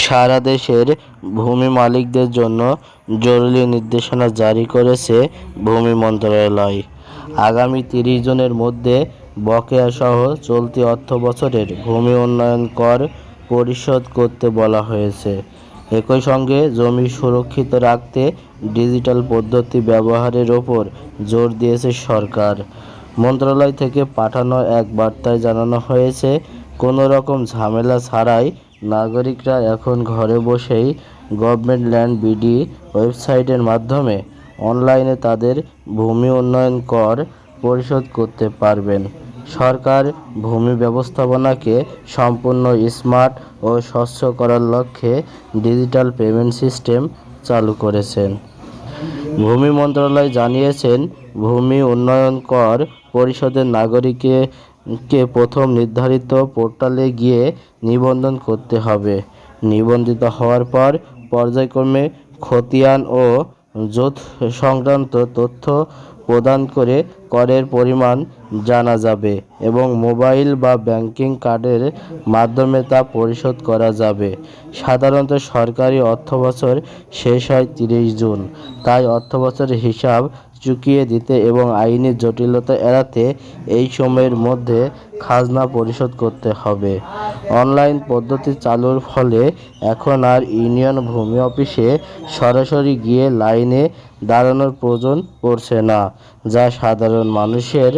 সারা দেশের ভূমি মালিকদের জন্য জরুরি নির্দেশনা জারি করেছে ভূমি মন্ত্রণালয়। আগামী ৩০ জুনের মধ্যে বকেয়াসহ চলতি অর্থবছরের ভূমি উন্নয়ন কর পরিশোধ করতে বলা হয়েছে। একই সঙ্গে জমি সুরক্ষিত রাখতে ডিজিটাল পদ্ধতি ব্যবহারের ওপর জোর দিয়েছে সরকার। মন্ত্রণালয় থেকে পাঠানো এক বার্তায় জানানো হয়েছে, কোনো রকম ঝামেলা ছাড়াই নাগরিকরা এখন ঘরে বসেই গভর্নমেন্ট ল্যান্ড বিডি ওয়েবসাইটের মাধ্যমে অনলাইনে তাদের ভূমি উন্নয়ন কর পরিশোধ করতে পারবেন। সরকার ভূমি ব্যবস্থাপনাকে সম্পূর্ণ স্মার্ট ও স্বচ্ছ করার লক্ষ্যে ডিজিটাল পেমেন্ট সিস্টেম চালু করেছেন। ভূমি মন্ত্রণালয় জানিয়েছেন, ভূমি উন্নয়ন কর পরিশোধের নাগরিককে প্রথম নির্ধারিত পোর্টালে গিয়ে নিবন্ধন করতে হবে। নিবন্ধিত হওয়ার পর পর্যায়ক্রমে খতিয়ান ও জোত সংক্রান্ত তথ্য প্রদান করে করের পরিমাণ জানা যাবে এবং মোবাইল বা ব্যাংকিং কার্ডের মাধ্যমে তা পরিশোধ করা যাবে। সাধারণত সরকারি অর্থবছর শেষ হয় ৩০ জুন। তাই অর্থবছরের হিসাব চুকিয়ে দিতে এবং আইনি জটিলতা এড়াতে এই সময়ের মধ্যে খাজনা পরিশোধ করতে হবে। অনলাইন পদ্ধতি চালুর ফলে এখন আর ইউনিয়ন ভূমি অফিসে সরাসরি গিয়ে লাইনে দাঁড়ানোর প্রয়োজন পড়ছে না, যা সাধারণ মানুষের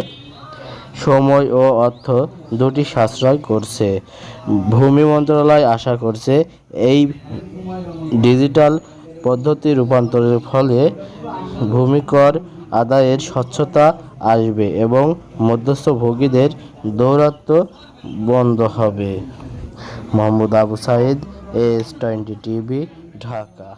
সময় ও অর্থ দুটি সাশ্রয় করছে। ভূমি মন্ত্রণালয় আশা করছে, এই ডিজিটাল পদ্ধতি রূপান্তরের ফলে ভূমি কর আদায়ের স্বচ্ছতা আসবে এবং মধ্যস্থভোগীদের দৌরাত্ম্য বন্ধ হবে। Mohammad Abu Saeed, AS20 TV, Dhaka.